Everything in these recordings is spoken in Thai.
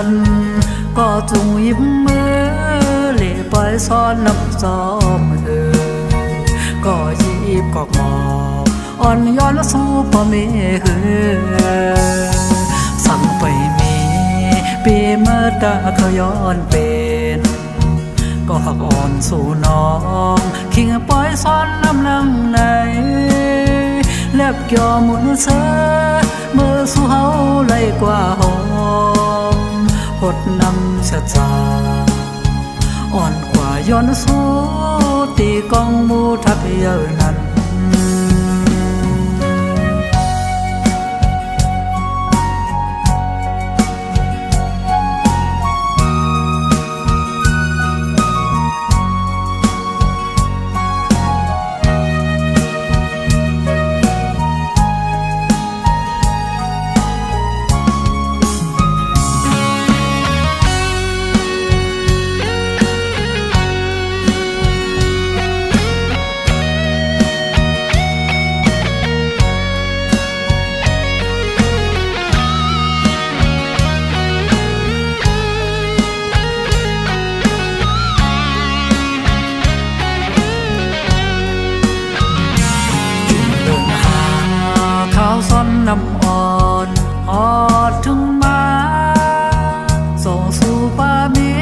นก็จงยิ้มมือเล่ปล่อยซ้อนนับซ้อมก็ยีบกอกหมอบอ่อนย้อนสู้พ่อแม่สั่งไปมีปีเมื่อตาเขาย้อนเป็นก็หักอ่อนสู่น้องคิงปล่อยซ้อนน้ำลังในแลบเกี่ยวหมุนเสอเมื่อสู่เฮาไล่กว่าหอมหดนำชะจาอ่อนกว่าย้อนสู้ตีกองมูทับเยอะนั้นน้ำอ่อนหอดถึงมาส่งสู่ป่ามี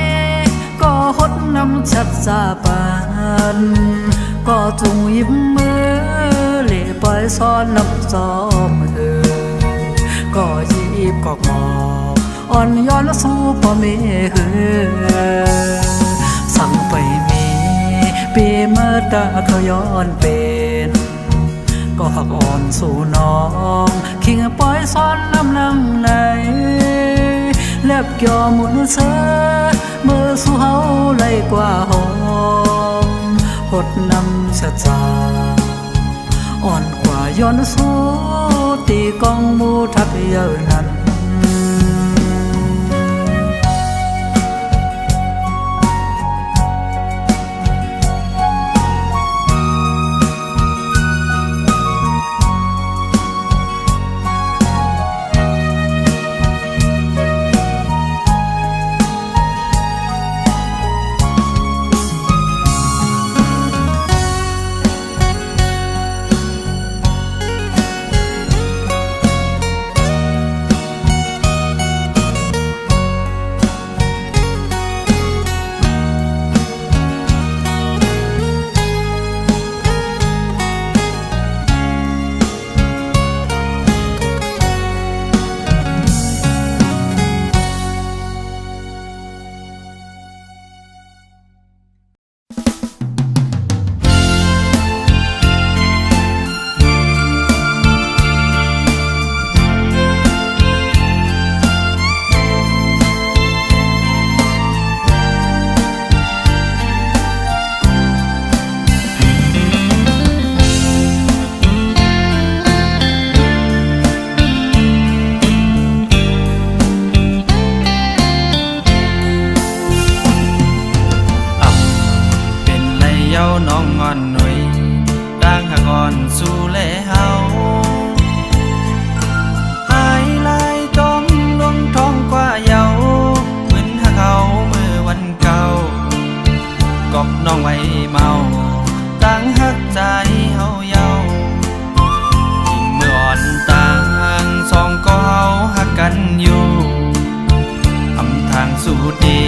ก็หดน้ำชัดสาปานก็จงยิ้มมือเล่ปล่อยซ้อนนับซ้อมก็ยีบกอกหมอบอ่อนย้อนสู้พ่อแม่สั่งไปมีปีเมื่อตาเขาย้อนเป็นก็หักอ่อนสู่น้องคิงปล่อยซ้อนน้ำลังในแลบเกี่ยวหมุนเสอเมื่อสู่เฮาไล่กว่าหอมหดนำชะจาอ่อนกว่าย้อนสู้ตีกองมูทับเยอะนั้นน้องงอนหน่อยร่างหักอ่อนสู่แลเฮาหายลายจมลงท้องกว่าเยาเหมือนหักเขาเมื่อวันเก่ากอบน้องไว้เมาต่างหักใจเฮาเยายิ่งเมื่ออ่อนต่างสองก็เฮาหักกันอยู่ทำทางสู่ดี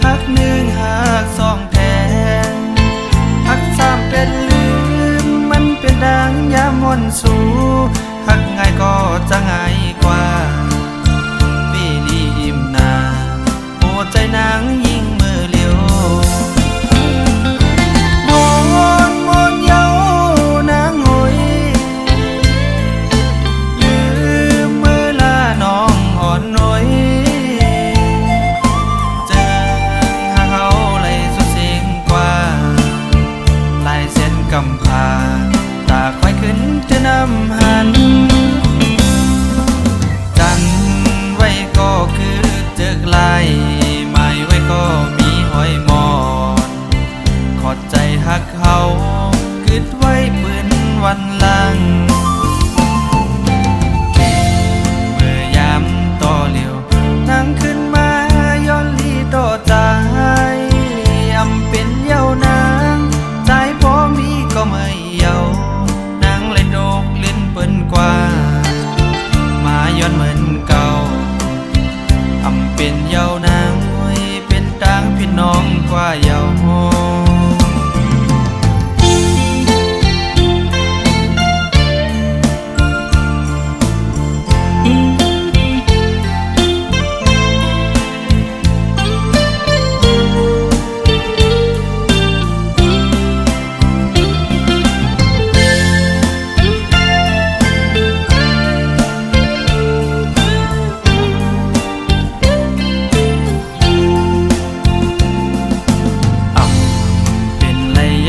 หักหนึ่งหักสองแท้หักสามเป็นลืมมันเป็นดังยามวนสู่หักง่ายก็จะง่ายกว่าปีนี้อิ่มนาหัวใจนางยิ่งมือเลี้ยวมอนเย้านางหอยลืมเมื่อลาน้องอ่อนน้อย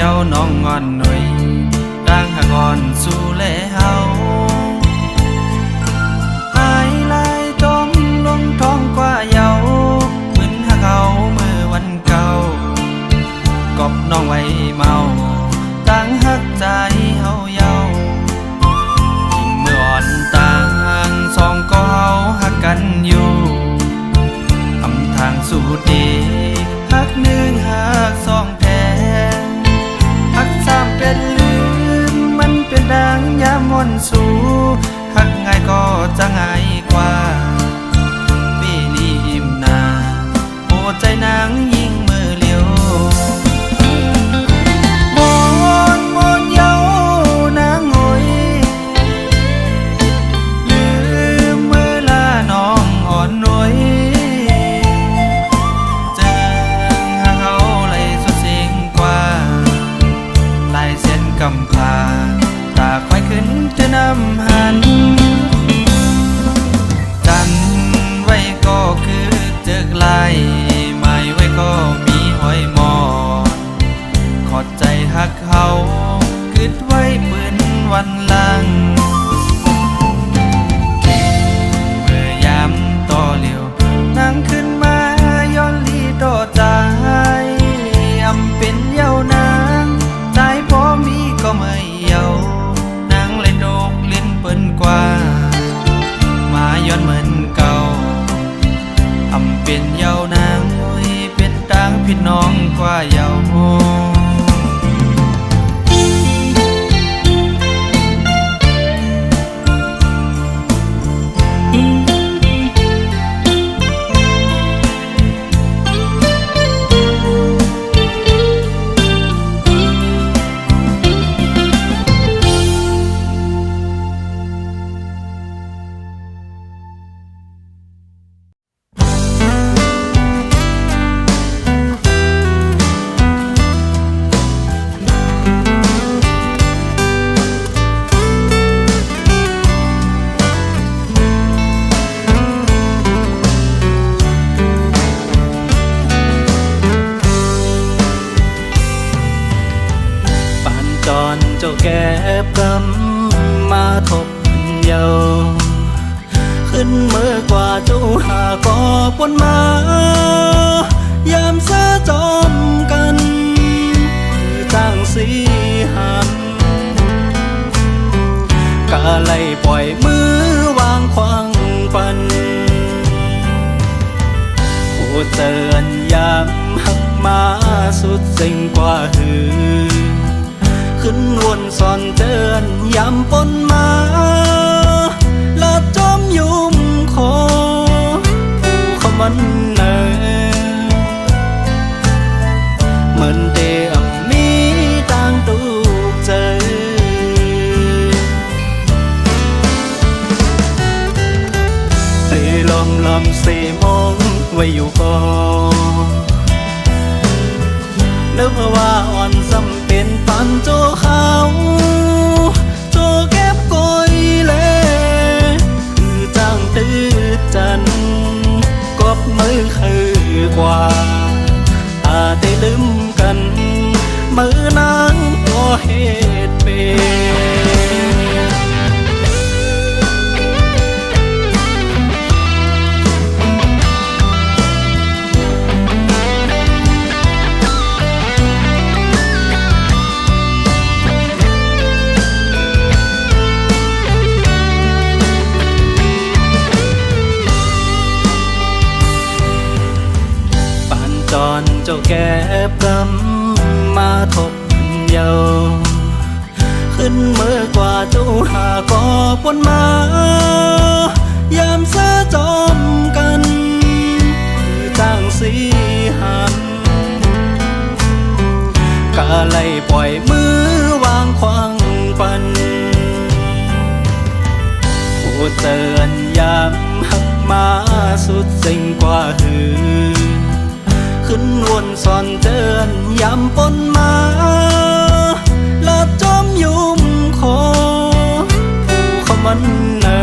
เยาน้องงอนหน่อยร่างหากอ่อนสู่แลเฮาหายลายจมลงท้องกว่าเยาเหมือนหากเขาเมื่อวันเก่ากอบน้องไว้เมาต่างหักใจเฮาเยายิ่งเมื่ออ่อนต่างสองก็เฮาหักกันอยู่ทำทางสู่ดีหักหนึ่งหักสองแท้หักสามเป็นลืมมันเป็นดังยามมนสู่หักง่ายก็จะง่ายกว่าปีนี้อิ่มนาโอ้ใจนางยิ่งมือเลี้ยวมอนเยานางโอยลืมเมื่อลาน้องอ่อนหน่วยเจอหาเขาเลยสุดสิ่งกว่าลายเส้นกำพาตาควายขึ้นจะนำหันจันไว้ก็คือเจอกลายไม่ไว้ก็มีห้อยมอนขอดใจหักเขาคิดไว้ปืนวันหลังเมื่อยามต่อเหลียวนั่งขึ้นมาย้อนลีต่อใจอำเป็นเยาวนางใจพอมีก็ไม่เยานางเลยโดกเล่นเปิ้นกว่ามาย้อนเหมือนเก่าอำเป็นเยาวนางโอ้ยเป็นต่างพี่น้องกว่าเยาจอนเจ้าแก่กำมาทบเยาขึ้นเมื่อกว่าเจ้าหาก็ปนมายามเสะจอมกันคือจ้างสีหันกะไล่ปล่อยมือวางควางปันผู้เตือนยามหักมาสุดสิ่งกว่าหือขึ้นวนสอนเตือนย้ำปนมาละจอมยุ่มคอผู้เขามันเนอเหมือนเดิมมีต่างตูกเจอตีลมสีมองไว้อยู่ก่อนนึกว่าอ่อนสำเป็นปันโจเขาโจเก็บกอยเล่คือจ้างตื้อจันกบมือคือกว่าอาได้ลืมกันมือนางก็เหตุเป็นจอนเจ้าแก่กำมาทบเยาขึ้นเมื่อกว่าเจ้าหาก็ปนมายามเสะจอมกันคือจ้างสีหันกะไล่ปล่อยมือวางควางปันผู้เตือนยามหักมาสุดสิ่งกว่าหือขึ้นวนสอนเตือนย้ำปนมาละจอมยุ่มคอผู้เขามันเนอ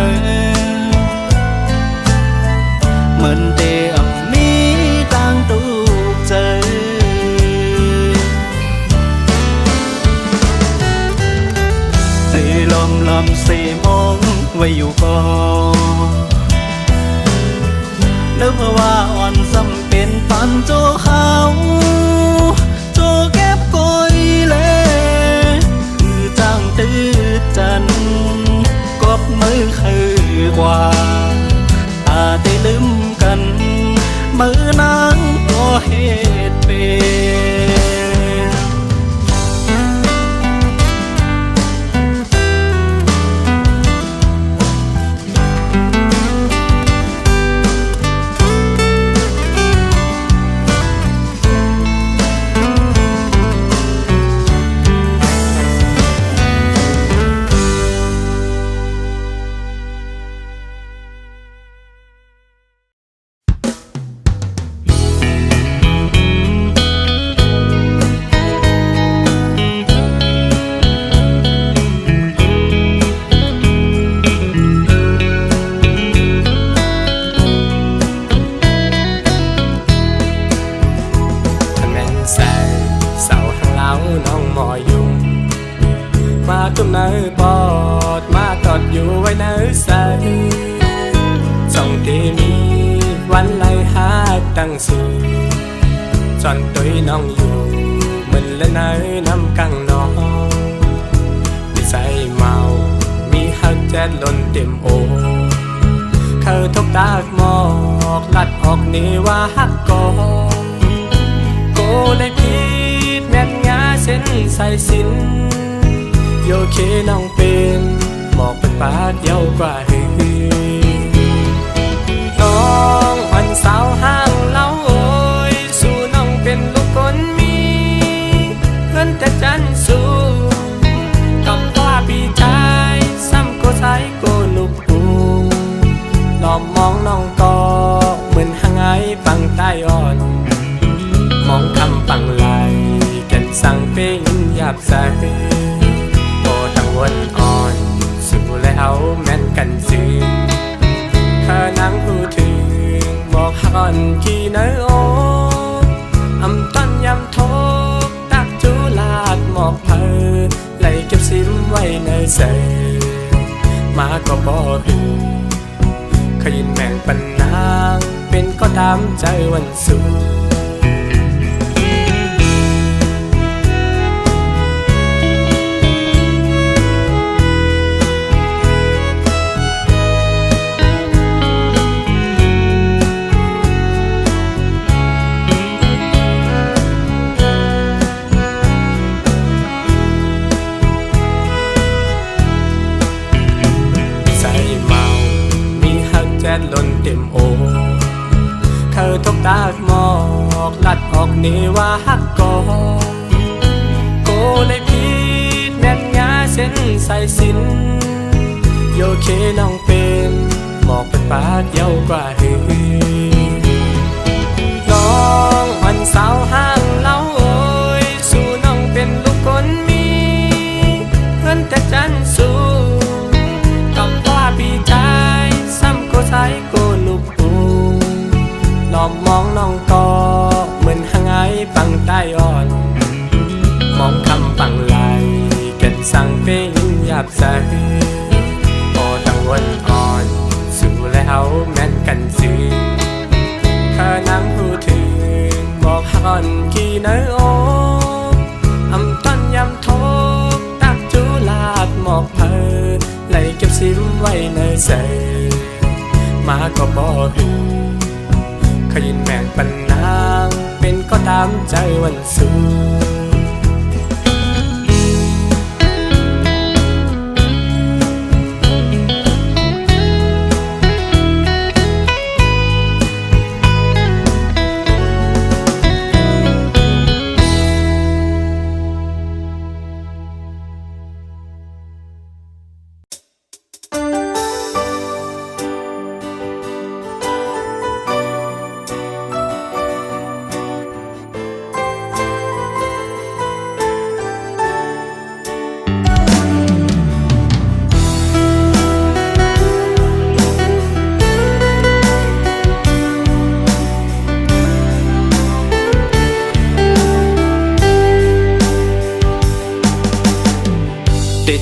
เหมือนเดิมมีต่างตูกเจอ เสมองไว้อยู่ก่อนเนื้อเพราะว่าอ่อนซ้ำเป็นปันโจเขาโจเก็บกอยเลยคือจ้างตื้อจันกบมือคือกว่าอาได้ลืมกันมือนางก็เหตุเป็นจุ่มเนื้อปอดมากอดอยู่ไว้เนื้อใสส่งที่มีวันไล่หาตั้งสูจอนตุยน้องอยู่มันและเนื้อน้ำกังน้องมีใจเมามีหักแจ๊ดล้นเต็มโอเขาทกตากหมอกลัดออกนี่ว่าหักกอโกเลยพีดแม่นงาเส้นใส่สินโยเคน้องเป็นหมอกเป็นปากเยาวกว่าหือน้องวันสาวห้างเล่าโอยสู่น้องเป็นลูกคนมีเพื่อนแต่จันสู้กับว่าปีชายซ้ำก็ใช้ก็ลูกปูหลอมมองน้องก็เหมือนหางไอปังใต้อ่อนมองคำปังไหลกันสั่งเป็นหยาบใสวนอ่อนสู่แล้วแม่นกันซึ้งเธอนั่งพูดถึงบอกหักกี่เนื้อโออำต้นยำโทกตักจูลาดหมอกเพอไหลเก็บซิมไว้ในเสมาก็บ่หึงขยินแม่งปันนางเป็นก็ตามใจวันสูล้นเต็มโอเขาทกตากหมอกลัดออกนี่ว่าหักกอโกเลยพีดแม่นงาเส้นใส่สินโยเคน้องเป็นหมอกเป็นปากเยาวกว่าหือน้องวันสาวห้างเล่าโอยสู่น้องเป็นลูกคนมีเพื่อนแต่จันสู้กับว่าปีชายซ้ำก็ใช้ก็ลูกปูหลอมมองน้องก็เหมือนหางไอปังใต้อ่อนมองคำปังไหลกันสั่งเป็นหยาบใสพอตั้งวันอ่อนสู่แล้วแม่นกันซึ้งเธอนั่งพูดถึงบอกหักกี่เนื้อโออำต้นยำโทกตักจูลาดหมอกเพอไหลเก็บซิมไว้ในเสมาก็บ่หึงขยินแม่งปันนางเป็นก็ตามใจวันสู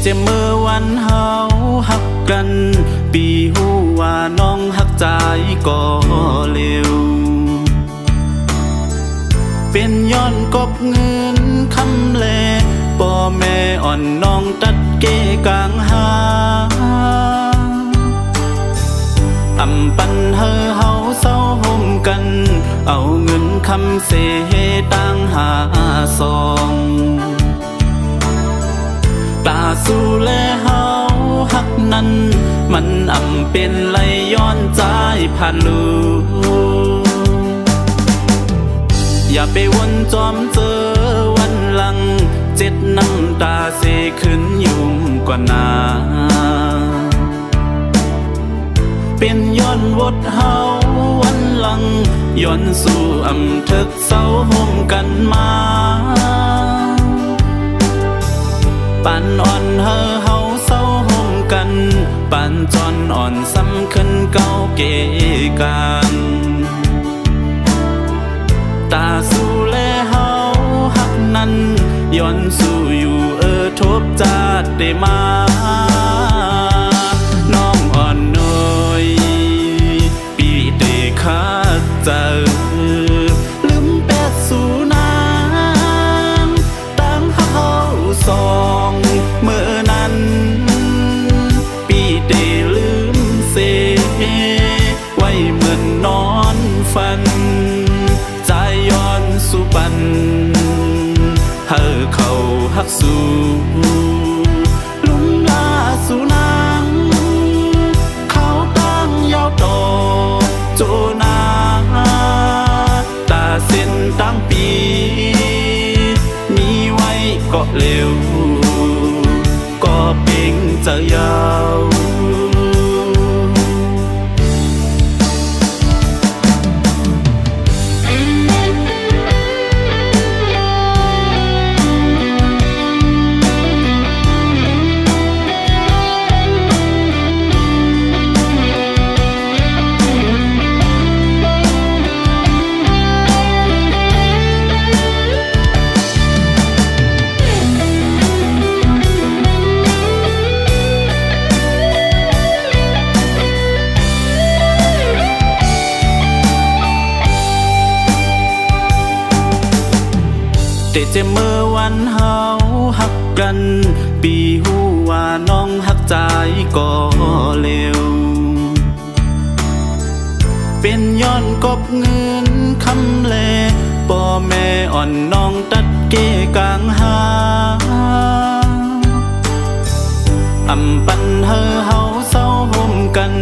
เจ็บเมื่อวันเฮา หักกันปีหูว่าน้องหักใจก็เร็วเป็นย้อนกบเงินคำแลป่อแม่อ่อนน้องตัดเกกลางหาอำปันเฮาเศร้าห่มกันเอาเงินคำเสตั้งหาซองตาสู้แลเฮาหักนั้นมันอำเป็นไหลย้อนใจผ่านลูอย่าไปวนจอมเจอวันหลังเจ็ดน้ำตาเสขึ้นยุ่มกว่านาเป็นย้อนวดเฮาวันหลังย้อนสู่อำทึกเศร้าห่มกันมาปานอ่อนเฮาเศร้าห่มกันปานจอนอ่อนสำคัญเก่าเกกันตาสู้แลเฮาหักนั้นย้อนสู่อยู่ทบจาดได้มาน้องอ่อนน้อยปีเตคาเจอลืมแปดสู่นางตั้งหักเฮาสองเมื่อนั้นปีเตลืมเสไว้เหมือนนอนฝันใจย้อนสู่ปันเฮาเขาหักสู่ลุ่มลาสู่นางเขาตั้งยาวต่อโจนาตาเส้นตั้งปีมีไว้ก็เร็วก็เป่งจะยาวแต่เจเมื่อวันเฮาหักกันปีหูว่าน้องหักใจก็เร็วเป็นย้อนกบเงินคำแลป่อแม่อ่อนน้องตัดเกกลางหาอำปันเฮาเศร้าห่มกัน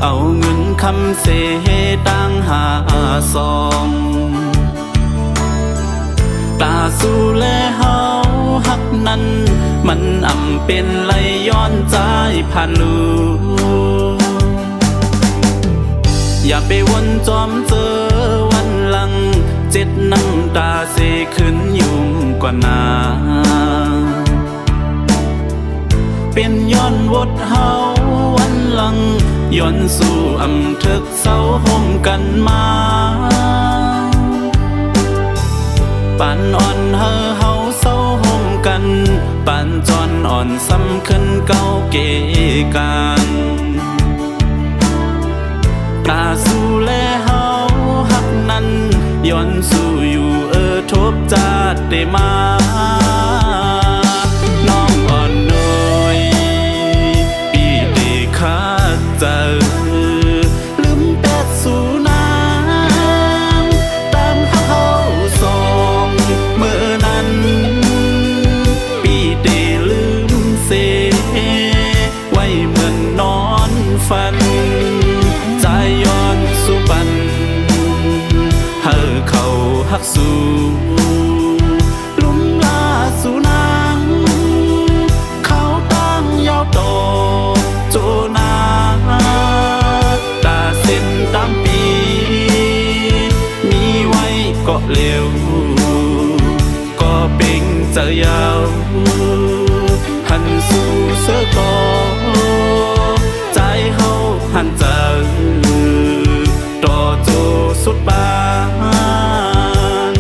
เอาเงินคำเสตั้งหาซองตาสู้แลเฮาหักนั้นมันอำเป็นไหลย้อนใจผ่านลูอย่าไปวนจอมเจอวันหลังเจ็ดน้ำตาเสขึ้นยุ่มกว่านาเป็นย้อนวดเฮาวันหลังย้อนสู่อำทึกเศร้าห่มกันมาปานอ่อนเฮาเศร้าห่มกันปานจอนอ่อนสำคัญเก่าเกกันตาสู้แลเฮาหักนั้นย้อนสู่อยู่ทบจาดได้มาน้องอ่อนน้อยปีเตคาเจอลืมแปดสู่นางตั้งหักเฮาสองเมื่อนั้นปีเตลืมเสไว้เหมือนนอนฝันใจย้อนสู่ปันเฮาเขาหักสู่ลุ่มลาสู่นางเขาตั้งยาวต่อโจนาตาเส้นตั้งปีมีไว้ก็เร็วก็เป่งจะยาวหันสู่เสือกอใจเฮาหันจะต่อโจสุดปาน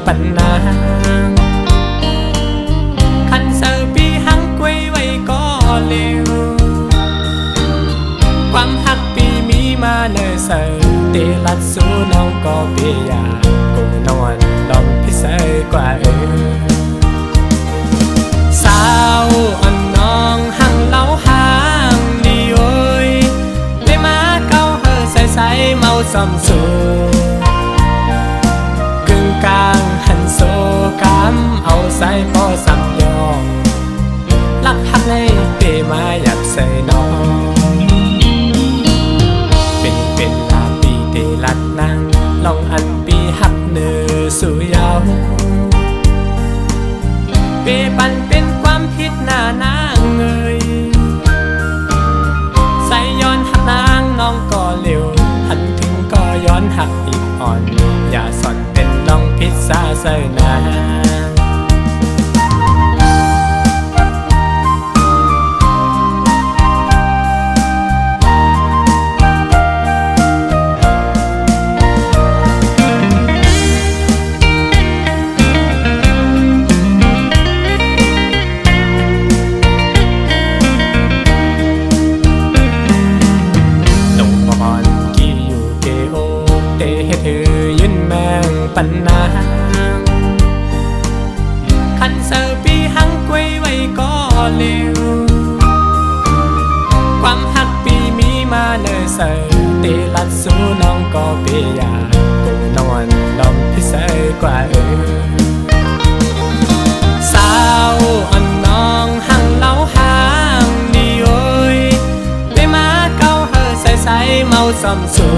ปัญหาคันเซอร์ปีหังกวยไว้ก็เร็วความหักปีมีมาเนอเซอร์เตลัดสู้น้องก็เปียกูนอนลองพิเศษกว่าสาวอ่อนน้องหังเล่าหางดีโอยได้มาเก้าเฮอใส่เมาซ้ำสูกึ่งกลางหันโซกำเอาใส่พอซ้ำยองลักหักเลยเปมาอยากใส่น้องเป็นลาปีเตลัดนางลองอันปีหักเนื้อสู่ยาวเปปันเป็นความผิดหน้านางเงยใส่ย้อนหักนางน้องก็เร็วหันถึงก็ย้อนหักอีกอ่อนอย่าสอนเป็นลองพิษซาใส่นาปัญหาคันเซอร์ปีหังกวยไว้ก็เร็วความหักปีมีมาเนอเซอร์เตลัดสู้น้องก็เปียกูนอนลองพิเศษกว่าสาวอ่อนน้องหังเล่าหางดีโอยได้มาเก้าเฮอใส่เมาซ้ำสู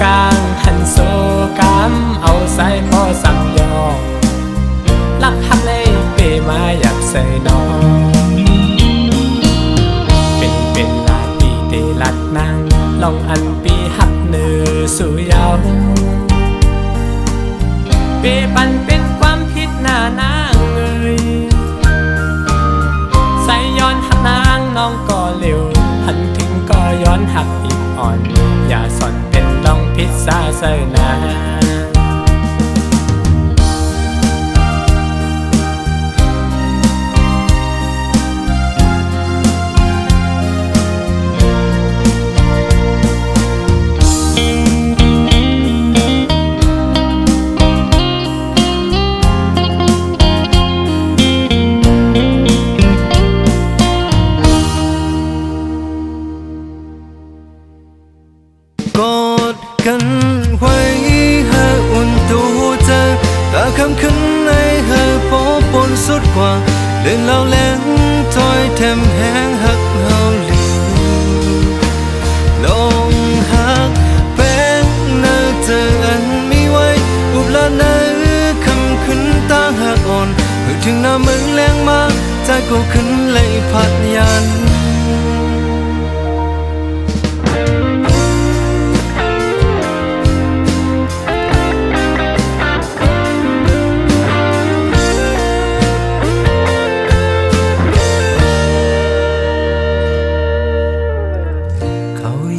กลางหันโซกำเอาใส่พอซ้ำยองลักหักเลยเปมาอยากใส่น้องเป็นลาปีเตลัดนางลองอันปีหักเนื้อสู่ยาวเปปันเป็นความผิดหน้านางเงยใส่ย้อนหักนางน้องก็เร็วหันถึงก็ย้อนหักอีกอ่อนอย่าสอนเป็นลองพิษซาใส่นากันไว้ให้อุ่นตัวเธอตาคำขึ้นในให้พอบนสุดกว่าเดินเล่าแหลงถอยแถมแห้งหักเฮาเหลือลงหักเป็นเนื้อเธออันมีไว้อุบลาเนื้อคำขึ้นตาหักอ่อนเพื่อถึงหน้ามึงแรงมาใจกูขึ้นเลยพัดยัน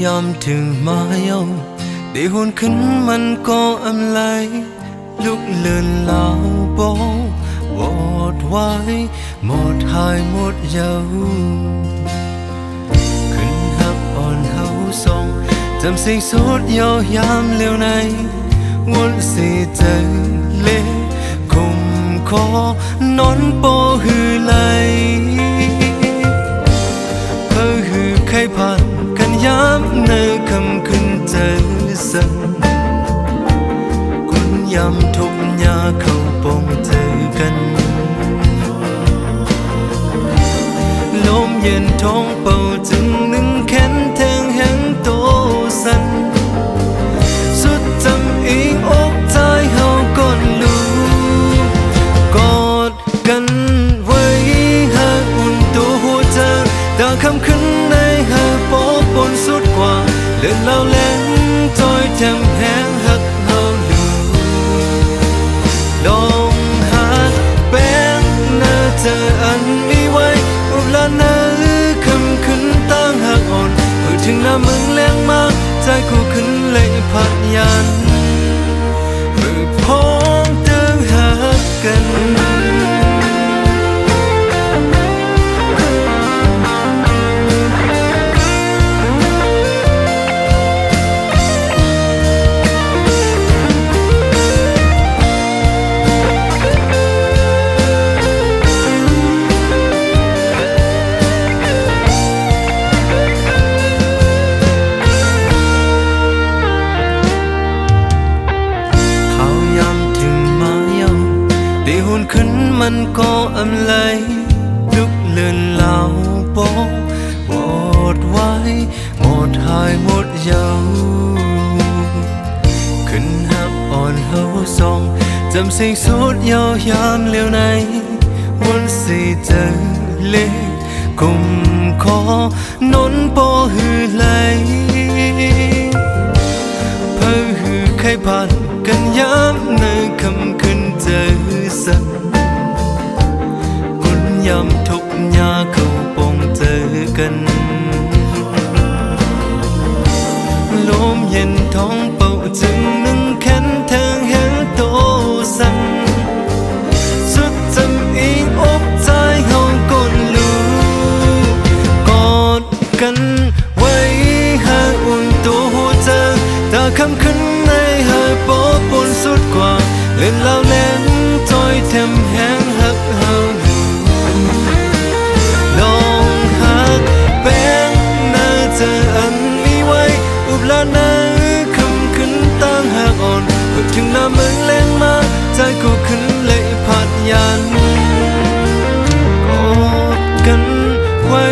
ยอมถึงมาเยาได้หวนขึ้นมันก็อำไลลุกเลื่อนเหล่าโบวอดไว้หมดหายหมดเยาขึ้นหักอ่อนเฮาทรงจำสิ่งสุดยอยามเลี้ยวในวนสีเจอเล่คุมคอนอนโปหือไหลเพื่อหือใครผ่านกันย้ำในคำขึ้นเจอสั่งคุณย้ำทุกยาเข้าปองเจอกันลมเย็นท้องเป่าจึงนึ่งแขนแทงแห่งโตสันสุดจำอิงอกใจเฮาก่อนลูกกอดกันไว้หากอุ่นตัวหัวใจตาคำขึ้นในหาปอบนสุดกว่าเลื่อนเล่าแหลงถอยแถมแห้งหักเฮาลูกลองหักเป็นเนื้อเธออันมีไว้อุบลาเนื้อคำขึ้นตั้งหักอ่อนเพื่อถึงหน้ามึงแรงมากใจกูขึ้นเลยพัดยัน มือพ้องตึงหักกันขึ้นมันก็อำไหลลุกเลื่อนเหล่าโป๊ะหมดไว้หมดหายหมดเยาขึ้นหักอ่อนเฮาสองจำสิ่งสุดยาวยามเลี้ยวในวันสิเจอเล็กกุมคอนนปอหือไหลเพื่อหือใครผ่านกันย้ำในคำขึ้นเจอสักกุนยำทุกยาเข้าปองเจอกันลมเย็นท้องเป่าจึงนึ่งแขนแทงแหงโตสั่นสุดจำอิงอกใจเฮาก้นลูกอดกันไว้หากอุ่นตัวหัวใจตาคำขึ้นในหาปอปนสุดกว่าเล่นเล่าเล่นจอยเทมแหงหักเฮาลองหักแป้งน่าจะอันมีไว้อุบลานาคำขึ้นตั้งหักอ่อนเพื่อถึงหน้าเมืองแรงมาใจกูขึ้นเลยผัดยันกอดกันไว้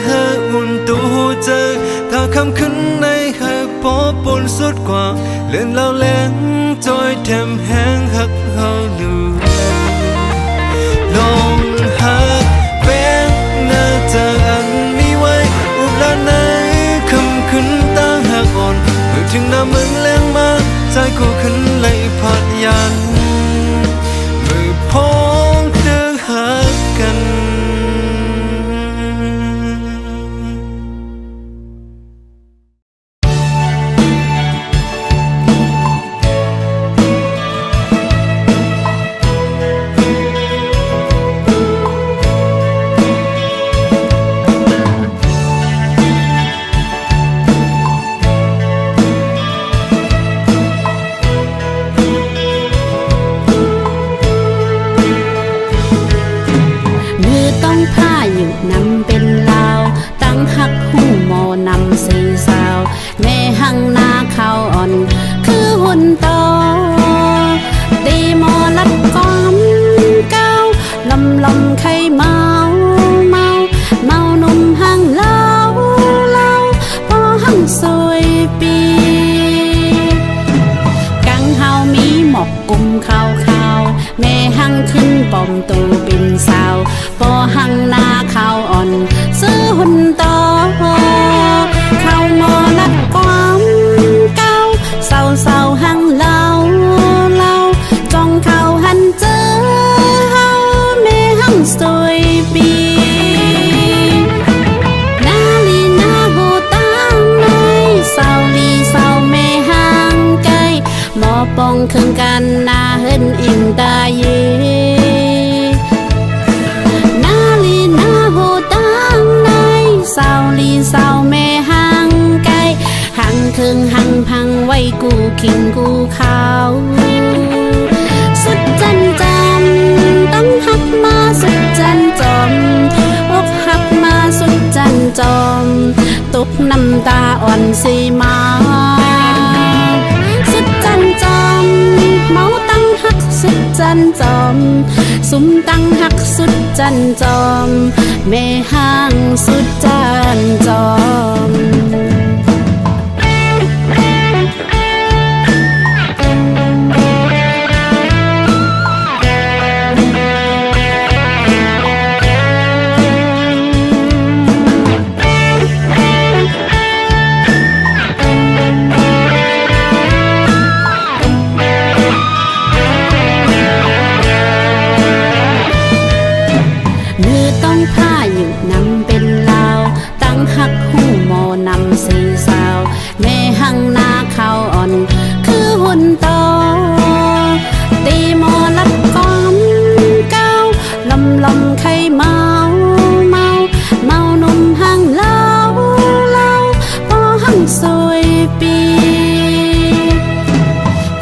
หาอุ่นตัวหัวใจถ้าคำขึ้นในหาปอปนสุดกว่าเล่นเล่าเล่นจอยแถมแหงหักเฮาลูลองหักแป้งน่าจะอันมีไว้อุบลานาคำขึ้นตั้งหักอ่อนเมื่อถึงหน้าเมืองแรงมาใจกูขึ้นเลยผัดยันมือพ้องตึงหักกันนำเป็นลาวตั้งหักหูหมอนำสีสาวแม่หังนาข้าวอ่อนคือหุ่นโตตีหมอลัดก้อมเก้าลำไข่เมานุ่มหังเล่าพอหังสวยปีกังเฮามีหมอกกุมขาวแม่หังขึ้นปอมตูเป็นสาวพอหังนาข้าวอ่อนซื้อหุ่นโตข้าวหมอลัดก้อมเก้าเศร้าหังเล่าจ้องข้าวหันเจอเฮาแม่หังสวยปีนาลีนาหูตั้งในเศร้าลีเศร้าแม่หังไก่หมอปองเครื่องกันนาเฮินอินตาเยเศร้าแม่หังไก่หังเคืองหังพังไว้กูขิงกูขาวสุดจันจำต้องหักมาสุดจันจอมอกหักมาสุดจันจอมตกน้ำตาอ่อนสีมาสุดจันจอมเมาตั้งหักสุดจันจอมสุมตั้งหักสุดจันจอมแม่ห้างสุดจันจอมมือต้องผ้าอยู่นำเป็นลาวตั้งหักหูหมอน ปี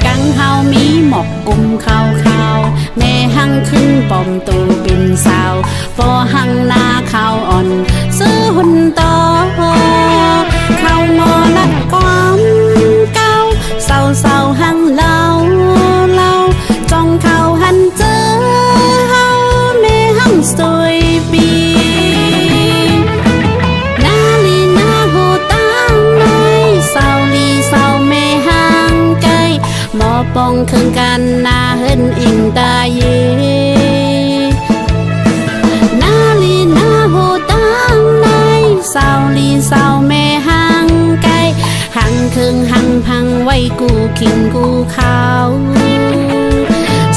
กังเฮามีหมอกกุมขาวขาวแม่หังขึ้นปอมตูเป็นสาวพอหังหน้าขาวอ่อนซื้อหุ่นต่อเข้าหมอนัดความเก้าเศร้าเศร้าหังเล่าเล่าจ้องเข้าหันเจอเฮาแม่หังสวยปีนาลีนาหูตั้งในเศร้าลีเศร้าแม่หังไกลหมอปองเครื่องกันนาเฮินอิงตาเยนาลีนาหูตั้งในเศร้าลีเศร้าแม่หังไกลหังเครื่องหังพังไว้กูขิงกูขาว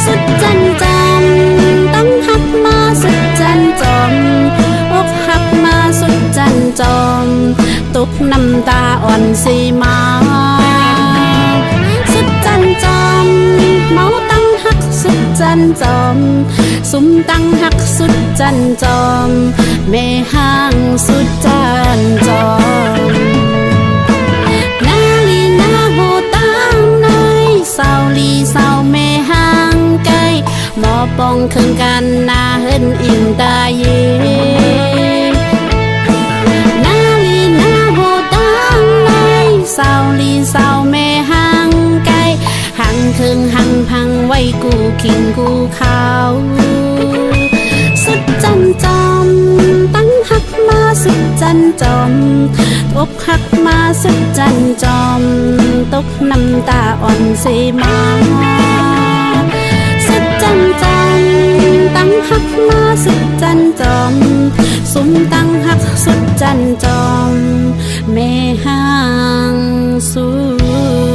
สุดจันจำต้องหักมาสุดจันจอมอกหักมาสุดจันจอมตกน้ำตาอ่อนสีมาสุดจันจอมเมาตั้งหักสุดจันจอมสุมตั้งหักสุดจันจอมแม่ห้างสุดจันจอมนาลีนาโหตั้งในเศร้าลีเศร้าแม่ห้างไกลหมอปองเครื่องกันนาเฮินอิงตาเยนาลีนาโหตั้งในเศร้าลีเศร้าแม่ห้างไกลหังเครื่องหังพังไว้กูขิงกูขาวสุดจันจอมตั้งหักมาสุดจันจอมอกหักมาสุดจันจอมตกน้ำตาอ่อนสีมาสุดจันจอมตั้งหักมาสุดจันจอมสุมตั้งหักสุดจันจอมแม่ห้างสุด